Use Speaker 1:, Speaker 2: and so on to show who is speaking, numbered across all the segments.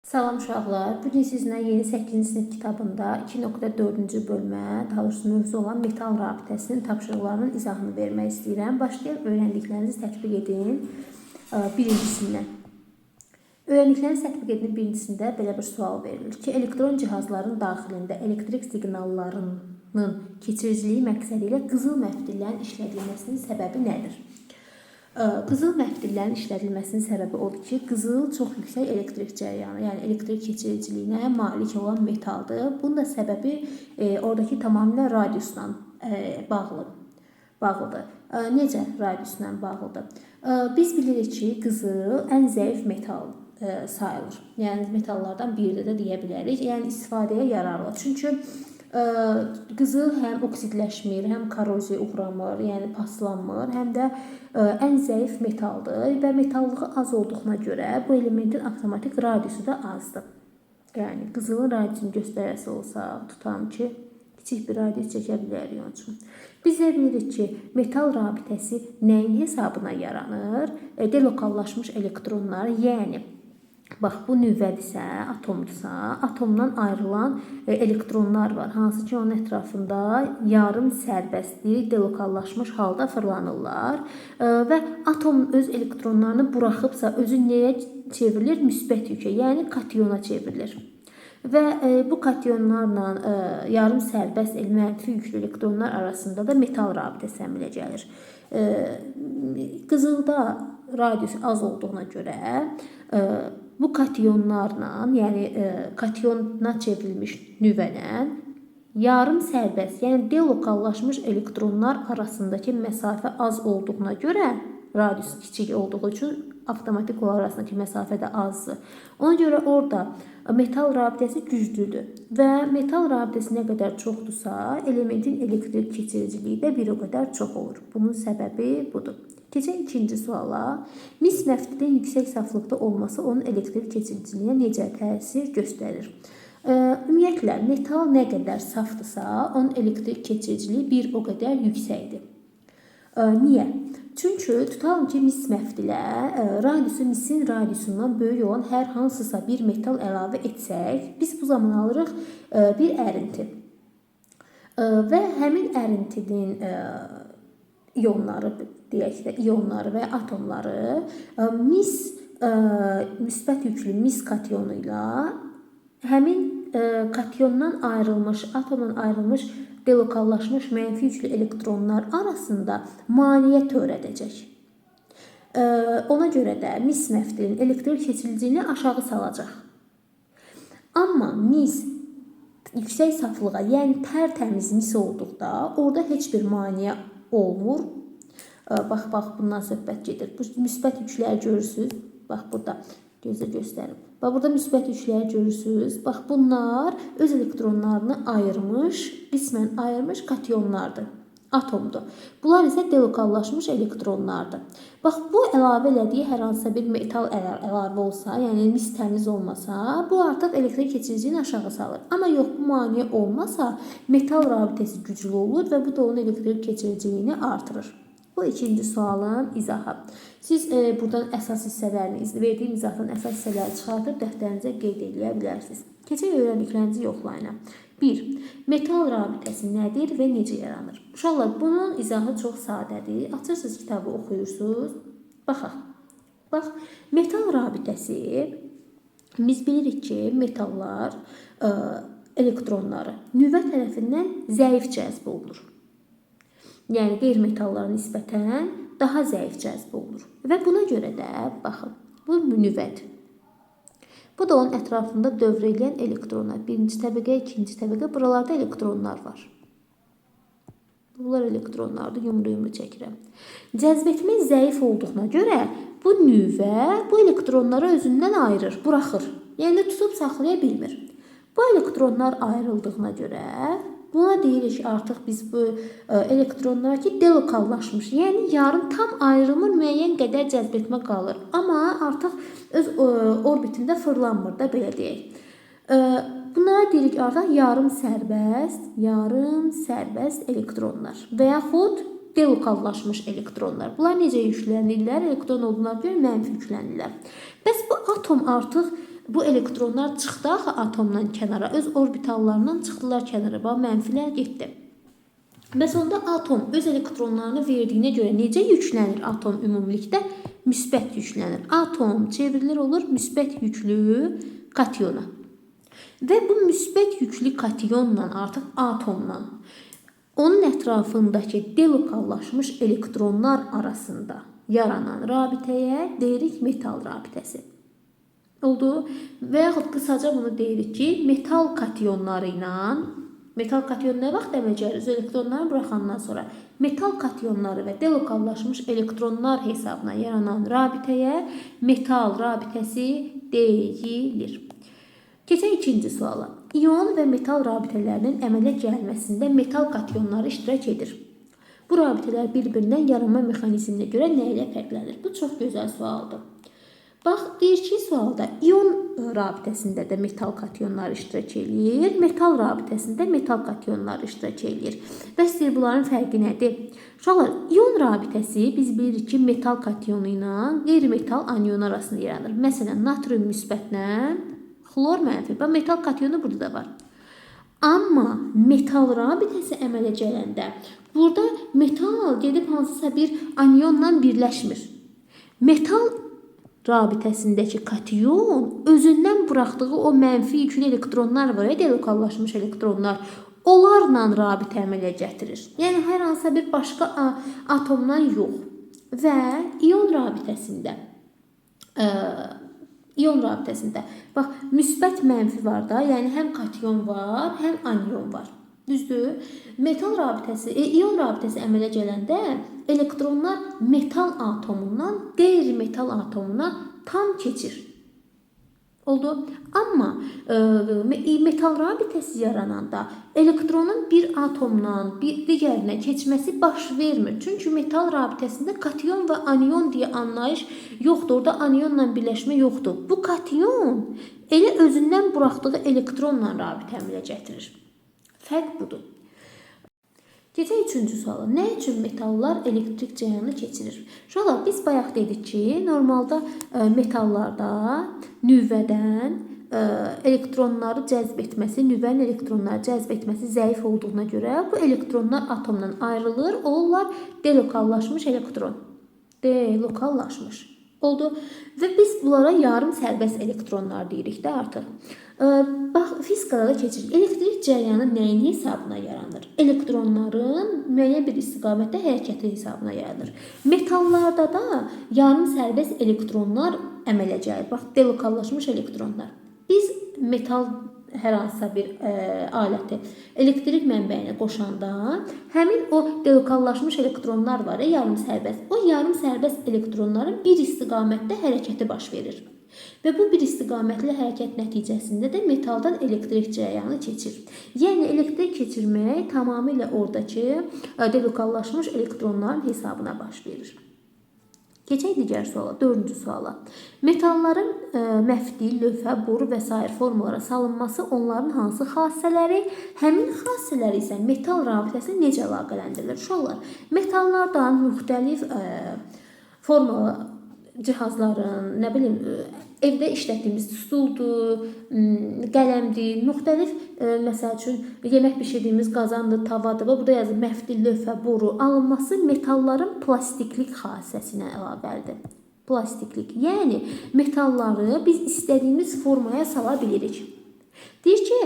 Speaker 1: Salam uşaqlar. Bugün sizinlə yeni 8-ci sinif kitabında 2.4-cü bölmə, daha doğrusu mövzu olan metal rabitəsinin tapşırıqlarının izahını vermək istəyirəm. Başlayaq, öyrəndiklərinizi tətbiq edin birincisindən. Öyrəndiklərinizi tətbiq edin birincisində belə bir sual verilir ki, elektron cihazların daxilində elektrik siqnallarının keçiriciliyi məqsədi ilə qızıl məftillərin işlədilməsinin səbəbi nədir? Qızıl məftillərin işlədilməsinin səbəbi odur ki, qızıl çox yüksək elektrik cərəyanı, yəni elektrik keçiriciliyinə malik olan metaldır. Bunun da səbəbi oradakı tamamilə radiusla bağlıdır. Necə radiusla bağlıdır? Biz bilirik ki, qızıl ən zəif metal sayılır. Yəni metallardan biri də deyə bilərik. Yəni istifadəyə yararlı. Çünki qızıl həm oksidləşmir, həm koroziyaya uğramır, yəni paslanmır, həm də ən zəif metaldır və metallığı az olduğuna görə bu elementin avtomatik radiusu da azdır. Yəni qızılın radiusunu göstərəsi olsa, tutam ki, kiçik bir radius çəkə bilərik onun üçün. Biz də bilirik ki, metal rabitəsi nəyin hesabına yaranır? Delokallaşmış elektronlar, yəni bax, bu nüvədirsə, atomdursa, atomdan ayrılan elektronlar var. Hansı ki, onun ətrafında yarım sərbəstlik delokallaşmış halda fırlanırlar. Və atom öz elektronlarını buraxıbsa, özü nəyə çevrilir? Müsbət yükę, yəni katyona çevrilir. Və bu katyonlarla yarım sərbəst mənfi yüklü elektronlar arasında da metal rabitəsi əmələ gəlir. Qızılda radius az olduğuna görə bu katyonlarla, yəni katyona çevrilmiş nüvələ yarım sərbəst, yəni delokallaşmış elektronlar arasındakı məsafə az olduğuna görə, radius kiçik olduğu üçün avtomatik olaraq arasındakı məsafə də azdır. Ona görə orada metal rabitəsi güclüdür və metal rabitəsi nə qədər çoxdursa, elementin elektrik keçiriciliyi də bir o qədər çox olur. Bunun səbəbi budur. Keçək ikinci suala. Mis məftilin yüksək saflıqda olması onun elektrik keçiriciliyinə necə təsir göstərir? Ümumiyyətlə, metal nə qədər safdırsa, onun elektrik keçiriciliyi bir o qədər yüksəkdir. Niyə? Çünki tutalım ki, mis məftilə radiusu misin radiusundan böyük olan hər hansısa bir metal əlavə etsək, biz bu zaman alırıq bir ərinti. Və həmin ərintinin ionları, deyək də, ionları və atomları müsbət yüklü mis katyonu ilə həmin katyondan ayrılmış, atomdan ayrılmış delokallaşmış mənfi yüklü elektronlar arasında maneə törədəcək. Ona görə də mis məftilin elektrik keçiriciliyini aşağı salacaq. Amma mis yüksək saflığa, yəni tərtəmiz mis olduqda orada heç bir maneə olmur. Bax, bundan söhbət gedir. Bu müsbət yükləri görürsünüz. Bax, burada gözlə göstərim. Bax, burada müsbət yükləri görürsünüz. Bax, bunlar öz elektronlarını ayırmış, qismən ayırmış katyonlardır. Atomdur. Bunlar isə delokallaşmış elektronlardır. Bax, bu əlavə elədiyi hər hansısa bir metal əlavə olsa, yəni mis təmiz olmasa, bu artıq elektrik keçiriciliyini aşağı salır. Amma yox, bu maneə olmasa, metal rabitəsi güclü olur və bu da onun elektrik keçiriciliyini artırır. Bu ikinci sualın izahı. Siz buradan əsas hissələrini, verdiyim izahdan əsas hissələri çıxartıb dəftərinizə qeyd edə bilərsiniz. Keçək öyrəndiklərinizi yoxlayın. 1. Metal rabitəsi nədir və necə yaranır? Uşaqlar, bunun izahı çox sadədir. Açırsınız kitabı, oxuyursunuz. Baxaq. Bax, metal rabitəsi, biz bilirik ki, metallar elektronları nüvə tərəfindən zəif cəzb olunur. Yəni, qeyri-metallara nisbətən daha zəif cəzb olunur. Və buna görə də, baxın, bu nüvədir. Bu da onun ətrafında dövr edən elektronlar. Birinci təbəqə, ikinci təbəqə. Buralarda elektronlar var. Bunlar elektronlardır, yumru çəkirəm. Cəzb etmə zəif olduğuna görə bu nüvə bu elektronları özündən ayırır, buraxır. Yəni, tutub saxlaya bilmir. Bu elektronlar ayrıldığına görə buna deyirik ki, artıq biz bu elektronlara ki, delokallaşmış, yəni yarım tam ayrılmır, müəyyən qədər cəzb etmə qalır. Amma artıq öz orbitində fırlanmır da, belə deyək. Bunlara deyirik artıq yarım sərbəst elektronlar və yaxud delokallaşmış elektronlar. Bunlar necə yüklənirlər? Elektron olduğuna görə mənfi yüklənirlər. Bəs bu atom artıq bu elektronlar çıxdı axı atomdan kənara, öz orbitallarından çıxdılar kənara. Bax, mənfilər getdi. Bəs onda atom öz elektronlarını verdiyinə görə necə yüklənir atom ümumilikdə? Müsbət yüklənir. Atom çevrilir olur müsbət yüklü katyona. Və bu müsbət yüklü katyonla artıq atomla onun ətrafındakı delokallaşmış elektronlar arasında yaranan rabitəyə deyirik metal rabitəsi. Oldu. Və yaxud qısaca bunu deyirik ki, metal katyonları ilə, metal katyon nə vaxt əməcəriz? Elektronları buraxandan sonra metal katyonları və delokallaşmış elektronlar hesabına yaranan rabitəyə metal rabitəsi deyilir. Keçək ikinci suala. İyon və metal rabitələrinin əmələ gəlməsində metal katyonları iştirak edir. Bu rabitələr bir-birindən yaranma mexanizminə görə nə ilə fərqlənir? Bu çox gözəl sualdır. Bax, deyir ki, sualda iyon rabitəsində də metal katyonları iştirak edir, metal rabitəsində metal katyonları iştirak edir. Bəs deyir, bunların fərqi nədir? Uşaqlar, iyon rabitəsi biz bilirik ki, metal katyonu ilə qeyri-metal anion arasında yaranır. Məsələn, natrium müsbətlə xlor mənfi. Bax, metal katyonu burada da var. Amma metal rabitəsi əmələ gələndə burada metal gedib hansısa bir anionla birləşmir. Metal rabitəsindəki katyon özündən buraxdığı o mənfi yüklü elektronlar var, delokallaşmış elektronlar. Onlarla rabitə əmələ gətirir. Yəni, hər hansısa bir başqa atomdan yox. Və iyon rabitəsində bax, müsbət mənfi var da, yəni həm katyon var, həm anion var. Düzdür? Metal rabitəsi, iyon rabitəsi əmələ gələndə elektronlar metal atomundan qeyri-metal atomuna tam keçir. Oldu. Amma metal rabitəsi yarananda elektronun bir atomdan digərinə keçməsi baş vermir. Çünki metal rabitəsində katyon və anion deyə anlayış yoxdur. Orada anionla birləşmə yoxdur. Bu katyon elə özündən buraxdığı elektronla rabitə əmələ gətirir. Fərq budur. Keçək üçüncü suala. Nə üçün metallar elektrik cərəyanını keçirir? Uşaqlar, biz bayaq dedik ki, normalda metallarda nüvədən elektronları cəzb etməsi, nüvənin elektronları cəzb etməsi zəif olduğuna görə bu elektronlar atomdan ayrılır, olurlar delokallaşmış elektron. Delokallaşmış. Oldu. Və biz bunlara yarım sərbəst elektronlar deyirik də artıq. Bax, fizikada da keçir. Elektrik cərəyanı nəyin hesabına yaranır? Elektronların müəyyən bir istiqamətdə hərəkəti hesabına yaranır. Metallarda da yarım sərbəst elektronlar əmələ gəlir. Bax, delokallaşmış elektronlar. Biz metal hər hansısa bir aləti elektrik mənbəyinə qoşanda həmin o delokallaşmış elektronlar var, yarım sərbəst. O yarım sərbəst elektronların bir istiqamətdə hərəkəti baş verir. Və bu bir istiqamətli hərəkət nəticəsində də metaldan elektrik cərəyanı keçir. Yəni, elektrik keçirmək tamamilə oradakı delokallaşmış elektronların hesabına baş verir. Keçək digər suala, dördüncü suala. Metalların məftil, lövhə, boru və s. formalara salınması onların hansı xassələri, həmin xassələri isə metal rabitəsini necə əlaqələndirilir? Uşaqlar, metallardan müxtəlif formalı cihazların, nə bilim, evdə işlətdiyimiz stuldur, qələmdir, müxtəlif, məsəl üçün, yemək bişirdiyimiz qazandır, tavadır və burada yazır məftil, lövhə, boru alınması metalların plastiklik xassəsinə əlaqəlidir. Plastiklik, yəni metalları biz istədiyimiz formaya sala bilirik. Deyir ki,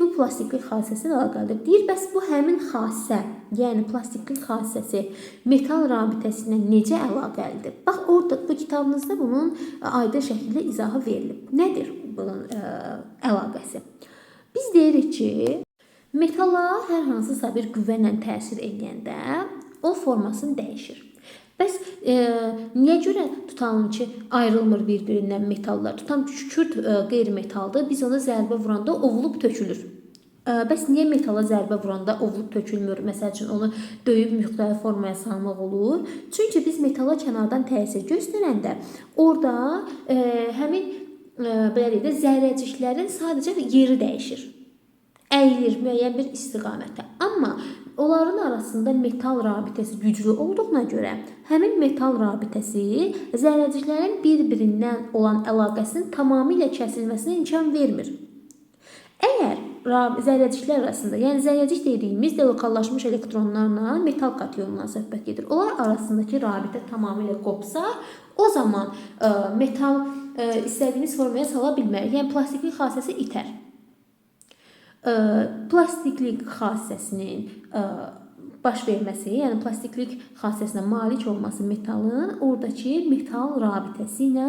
Speaker 1: bu plastiklik xassəsinə əlaqəlidir. Deyir, bəs bu həmin xassə, yəni plastiklik xassəsi metal rabitəsinə necə əlaqəlidir? Bax, orada bu kitabınızda bunun aydın şəkildə izahı verilib. Nədir bunun əlaqəsi? Biz deyirik ki, metala hər hansısa bir qüvvə ilə təsir edəndə o formasını dəyişir. Bəs niyə görə tutalım ki, ayrılmır bir-birindən metallar? Tutam ki, kükürt qeyri-metaldır, biz ona zərbə vuranda ovulub tökülür. Bəs niyə metala zərbə vuranda ovulub tökülmür? Məsəl üçün, onu döyüb müxtəlif formaya salmaq olur. Çünki biz metala kənardan təsir göstərəndə orada həmin zərrəciklərin sadəcə yeri dəyişir. Əyilir müəyyən bir istiqamətdə. Amma onların arasında metal rabitəsi güclü olduğuna görə həmin metal rabitəsi zərrəciklərin bir-birindən olan əlaqəsinin tamamilə kəsilməsinə imkan vermir. Əgər zərrəciklər arasında, yəni zərrəcik dediyimiz delokallaşmış elektronlarla metal katyonundan söhbət gedir. Onlar arasındakı rabitə tamamilə qopsa, o zaman metal istədiyimiz formaya sala bilmərik. Yəni plastiklik xassəsi itər. Plastiklik xassəsinin baş verməsi, yəni plastiklik xassəsinə malik olması metalın oradakı metal rabitəsi ilə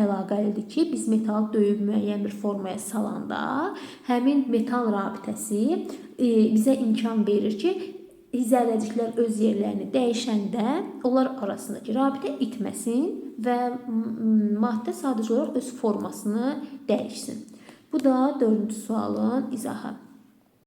Speaker 1: əlaqəlidir ki, biz metalı döyüb müəyyən bir formaya salanda həmin metal rabitəsi bizə imkan verir ki, zərrəciklər öz yerlərini dəyişəndə onlar arasındakı rabitə itməsin və maddə sadəcə olaraq öz formasını dəyişsin. Bu da 4-cü sualın izahı.